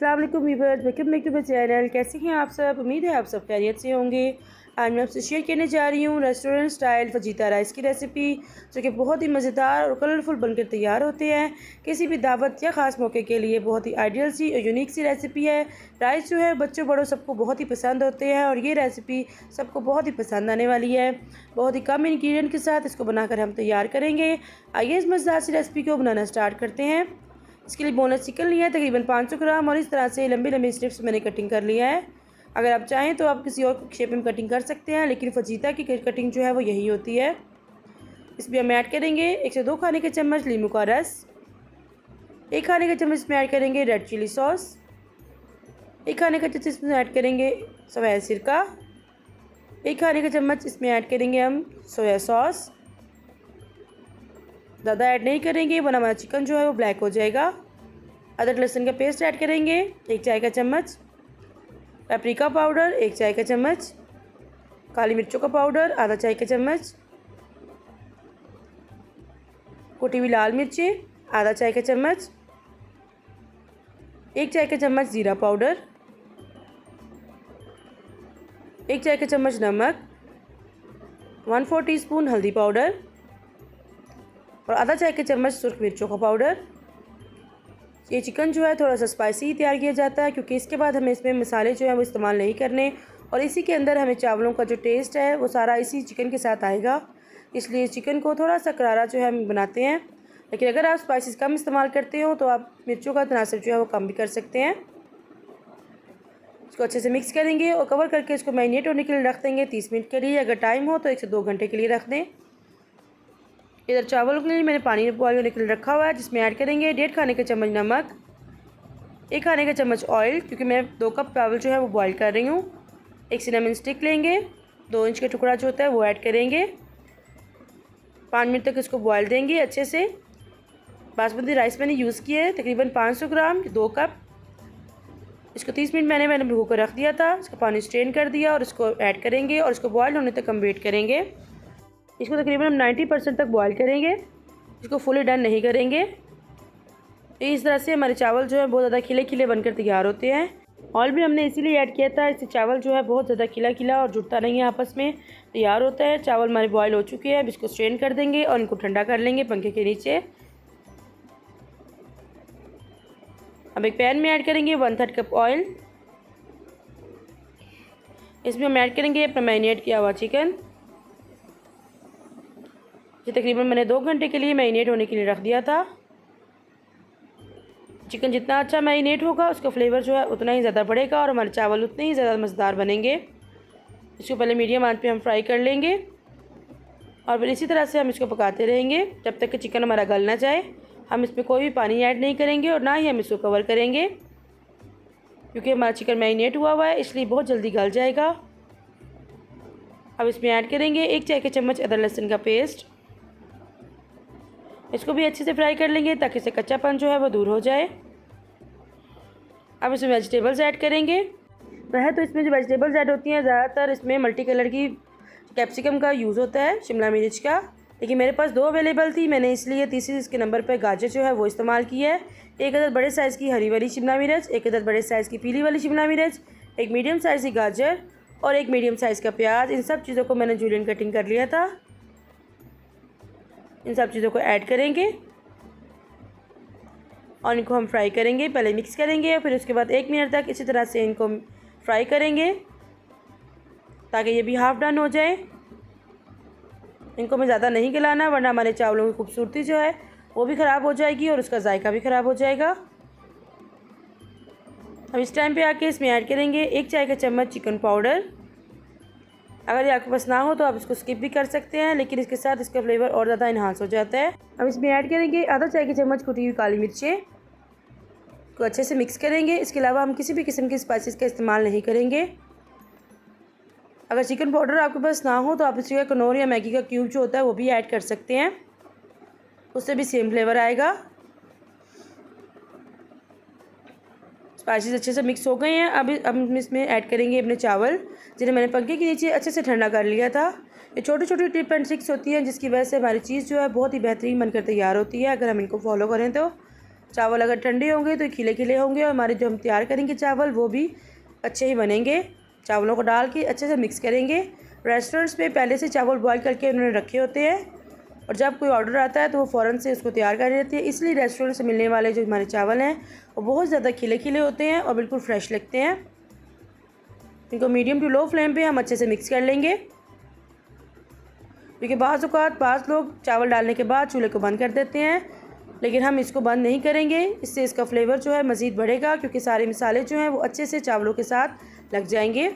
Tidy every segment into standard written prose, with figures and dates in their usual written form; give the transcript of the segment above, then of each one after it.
अस्सलाम वालेकुम viewers, welcome back to my channel. कैसे हैं आप सब? उम्मीद है आप सब खैरियत से होंगे। आज मैं आपसे शेयर करने जा रही हूँ रेस्टोरेंट स्टाइल फजीता राइस की रेसिपी, जो कि बहुत ही मज़ेदार और कलरफुल बनकर तैयार होते हैं। किसी भी दावत या ख़ास मौके के लिए बहुत ही आइडियल सी और यूनिक सी रेसिपी है। राइस जो है बच्चों बड़ों सबको बहुत ही पसंद होते हैं और ये रेसिपी सबको बहुत ही पसंद आने वाली है। बहुत ही कम इंग्रेडिएंट के साथ इसको बनाकर हम तैयार करेंगे। आइए इस मज़ेदार सी रेसिपी को बनाना स्टार्ट करते हैं। इसके लिए बोनलेस चिकन लिया है तकरीबन 500 ग्राम और इस तरह से लंबी लंबी स्ट्रिप्स मैंने कटिंग कर लिया है। अगर आप चाहें तो आप किसी और शेप में कटिंग कर सकते हैं, लेकिन फजीता की कटिंग जो है वो यही होती है। इसमें हम ऐड करेंगे 1 से 2 खाने के चम्मच नींबू का रस, 1 खाने का चम्मच इसमें ऐड करेंगे रेड चिली सॉस, 1 खाने का चम्मच इसमें ऐड करेंगे सफ़ेद सिरका, 1 खाने का चम्मच इसमें ऐड करेंगे हम सोया सॉस। ज़्यादा ऐड नहीं करेंगे वरना हमारा चिकन जो है वो ब्लैक हो जाएगा। अदरक लहसुन का पेस्ट ऐड करेंगे 1 चाय का चम्मच, पेपरिका पाउडर 1 चाय का चम्मच, काली मिर्चों का पाउडर आधा चाय का चम्मच, कुटी हुई लाल मिर्चें आधा चाय का चम्मच, 1 चाय का चम्मच ज़ीरा पाउडर, 1 चाय का चम्मच नमक, 1/4 टीस्पून हल्दी पाउडर और आधा चाय का चम्मच सुर्ख मिर्चों का पाउडर। ये चिकन जो है थोड़ा सा स्पाइसी ही तैयार किया जाता है, क्योंकि इसके बाद हमें इसमें मसाले जो है वो इस्तेमाल नहीं करने और इसी के अंदर हमें चावलों का जो टेस्ट है वो सारा इसी चिकन के साथ आएगा। इसलिए चिकन को थोड़ा सा करारा जो है हम बनाते हैं, लेकिन अगर आप स्पाइसेस कम इस्तेमाल करते हो तो आप मिर्चों का तनासब जो है वो कम भी कर सकते हैं। इसको अच्छे से मिक्स करेंगे और कवर करके इसको मैरिनेट होने के लिए रख देंगे 30 मिनट के लिए। अगर टाइम हो तो 1 से 2 घंटे के लिए रख दें। इधर चावलों के लिए मैंने पानी बॉयल होने के लिए रखा हुआ है, जिसमें ऐड करेंगे 1.5 खाने का चम्मच नमक, 1 खाने का चम्मच ऑयल, क्योंकि मैं 2 कप चावल जो है वो बॉयल कर रही हूँ। 1 सिनेमन स्टिक लेंगे, 2 इंच का टुकड़ा जो होता है वो ऐड करेंगे। 5 मिनट तक इसको बॉयल देंगे अच्छे से। बासमती राइस मैंने यूज़ किया है तकरीबन 500 ग्राम 2 कप। इसको 30 मिनट मैंने भिगो कर रख दिया था। इसका पानी स्ट्रेन कर दिया और इसको ऐड करेंगे और इसको बॉयल होने तक हम वेट करेंगे। इसको तकरीबन हम 90% तक बॉयल करेंगे, इसको फुली डन नहीं करेंगे। इस तरह से हमारे चावल जो है बहुत ज़्यादा खिले खिले बनकर तैयार होते हैं। ऑयल भी हमने इसीलिए ऐड किया था, इससे चावल जो है बहुत ज़्यादा खिला खिला और जुड़ता नहीं है, आपस में तैयार होता है। चावल हमारे बॉयल हो चुके हैं, अब इसको स्ट्रेन कर देंगे और इनको ठंडा कर लेंगे पंखे के नीचे। अब एक पैन में ऐड करेंगे 1/3 कप ऑयल। इसमें हम ऐड करेंगे अपना मैरिनेट किया हुआ चिकन। ये तकरीबन मैंने 2 घंटे के लिए मैरिनेट होने के लिए रख दिया था। चिकन जितना अच्छा मैरिनेट होगा उसका फ्लेवर जो है उतना ही ज़्यादा बढ़ेगा और हमारे चावल उतने ही ज़्यादा मज़ेदार बनेंगे। इसको पहले मीडियम आंच पे हम फ्राई कर लेंगे और फिर इसी तरह से हम इसको पकाते रहेंगे जब तक कि चिकन हमारा गल ना जाए। हम इसमें कोई भी पानी ऐड नहीं करेंगे और ना ही हम इसको कवर करेंगे, क्योंकि हमारा चिकन मैरिनेट हुआ है इसलिए बहुत जल्दी गल जाएगा। अब इसमें ऐड करेंगे 1 चाय का चम्मच अदरक लहसुन का पेस्ट। इसको भी अच्छे से फ्राई कर लेंगे ताकि इससे कच्चापन जो है वो दूर हो जाए। अब इसमें वेजिटेबल्स ऐड करेंगे। वह तो इसमें जो वेजिटेबल्स ऐड होती हैं ज़्यादातर इसमें मल्टी कलर की कैप्सिकम का यूज़ होता है, शिमला मिर्च का, लेकिन मेरे पास 2 अवेलेबल थी, मैंने इसलिए तीसरी इसके नंबर पर गाजर जो है वो इस्तेमाल की है। 1 अदद बड़े साइज़ की हरी वाली शिमला मिर्च, 1 अदद बड़े साइज़ की पीली वाली शिमला मिर्च, 1 मीडियम साइज़ की गाजर और 1 मीडियम साइज़ का प्याज। इन सब चीज़ों को मैंने जूलियन कटिंग कर लिया था। इन सब चीज़ों को ऐड करेंगे और इनको हम फ्राई करेंगे। पहले मिक्स करेंगे और फिर उसके बाद 1 मिनट तक इसी तरह से इनको फ्राई करेंगे ताकि ये भी हाफ़ डन हो जाए। इनको हमें ज़्यादा नहीं गलाना वरना हमारे चावलों की खूबसूरती जो है वो भी ख़राब हो जाएगी और उसका जायका भी ख़राब हो जाएगा। अब इस टाइम पे आके इसमें ऐड करेंगे 1 चाय का चम्मच चिकन पाउडर। अगर ये आपके पास ना हो तो आप इसको स्किप भी कर सकते हैं, लेकिन इसके साथ इसका फ्लेवर और ज़्यादा इन्हांस हो जाता है। अब इसमें ऐड करेंगे आधा चाय की चम्मच कुटी हुई काली मिर्चें को अच्छे से मिक्स करेंगे। इसके अलावा हम किसी भी किस्म के स्पाइसेस का इस्तेमाल नहीं करेंगे। अगर चिकन पाउडर आपके पास ना हो तो आप इसका कनौर या मैगी का क्यूब जो होता है वो भी ऐड कर सकते हैं, उससे भी सेम फ्लेवर आएगा। स्पाइसेस अच्छे से मिक्स हो गए हैं। अब हम इसमें ऐड करेंगे अपने चावल, जिन्हें मैंने पंखे के नीचे अच्छे से ठंडा कर लिया था। ये छोटी छोटी टिप एंड ट्रिक्स होती हैं जिसकी वजह से हमारी चीज़ जो है बहुत ही बेहतरीन बनकर तैयार होती है अगर हम इनको फॉलो करें तो। चावल अगर ठंडे होंगे तो खिले खिले होंगे और हमारे जो हम तैयार करेंगे चावल वो भी अच्छे ही बनेंगे। चावलों को डाल के अच्छे से मिक्स करेंगे। रेस्टोरेंट्स में पहले से चावल बॉईल करके उन्होंने रखे होते हैं और जब कोई ऑर्डर आता है तो वो फ़ौरन से उसको तैयार कर देती है। इसलिए रेस्टोरेंट से मिलने वाले जो हमारे चावल हैं वो बहुत ज़्यादा खिले खिले होते हैं और बिल्कुल फ्रेश लगते हैं। इनको मीडियम टू लो फ्लेम पे हम अच्छे से मिक्स कर लेंगे, क्योंकि बाज़ लोग चावल डालने के बाद चूल्हे को बंद कर देते हैं, लेकिन हम इसको बंद नहीं करेंगे। इससे इसका फ्लेवर जो है मज़ीद बढ़ेगा, क्योंकि सारे मसाले जो हैं वो अच्छे से चावलों के साथ लग जाएंगे।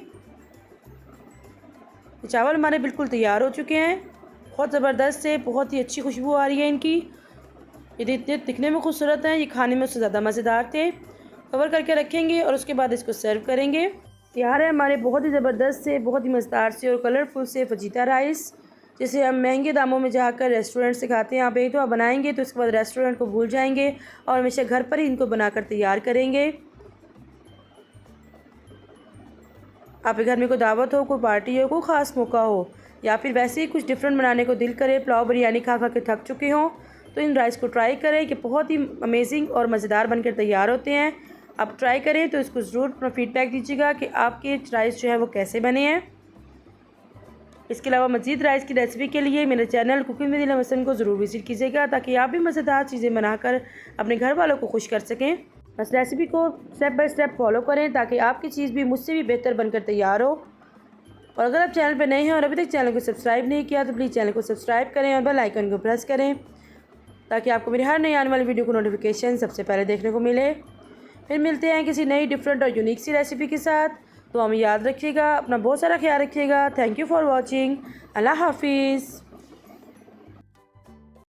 चावल हमारे बिल्कुल तैयार हो चुके हैं। बहुत ज़बरदस्त से बहुत ही अच्छी खुशबू आ रही है इनकी। ये इतने दिखने में खूबसूरत हैं, ये खाने में उससे ज़्यादा मज़ेदार थे। कवर करके रखेंगे और उसके बाद इसको सर्व करेंगे। तैयार है हमारे बहुत ही ज़बरदस्त से, बहुत ही मज़ेदार से और कलरफुल से फजीता राइस, जिसे हम महंगे दामों में जाकर रेस्टोरेंट से खाते हैं। आप एक दफ़ा बनाएंगे तो उसके बाद रेस्टोरेंट को भूल जाएंगे और हमेशा घर पर ही इनको बनाकर तैयार करेंगे। आपके घर में कोई दावत हो, कोई पार्टी हो, कोई ख़ास मौका हो, या फिर वैसे ही कुछ डिफरेंट बनाने को दिल करे, पुलाव बिरयानी खा खा के थक चुके हों, तो इन राइस को ट्राई करें कि बहुत ही अमेजिंग और मज़ेदार बनकर तैयार होते हैं। आप ट्राई करें तो इसको ज़रूर अपना फ़ीडबैक दीजिएगा कि आपके राइस जो है वो कैसे बने हैं। इसके अलावा मज़ीद राइस की रेसिपी के लिए मेरे चैनल कुकिंग विद नीलम हसन को ज़रूर विज़िट कीजिएगा, ताकि आप भी मज़ेदार चीज़ें बनाकर अपने घर वालों को खुश कर सकें। बस रेसिपी को स्टेप बाय स्टेप फॉलो करें ताकि आपकी चीज़ भी मुझसे भी बेहतर बनकर तैयार हो। और अगर आप चैनल पर नए हैं और अभी तक चैनल को सब्सक्राइब नहीं किया तो प्लीज़ चैनल को सब्सक्राइब करें और बेल आइकन को प्रेस करें, ताकि आपको मेरी हर नई आने वाली वीडियो को नोटिफिकेशन सबसे पहले देखने को मिले। फिर मिलते हैं किसी नई डिफरेंट और यूनिक सी रेसिपी के साथ। तो हमें याद रखिएगा, अपना बहुत सारा ख्याल रखिएगा। Thank you for watching. अल्लाह हाफिज़।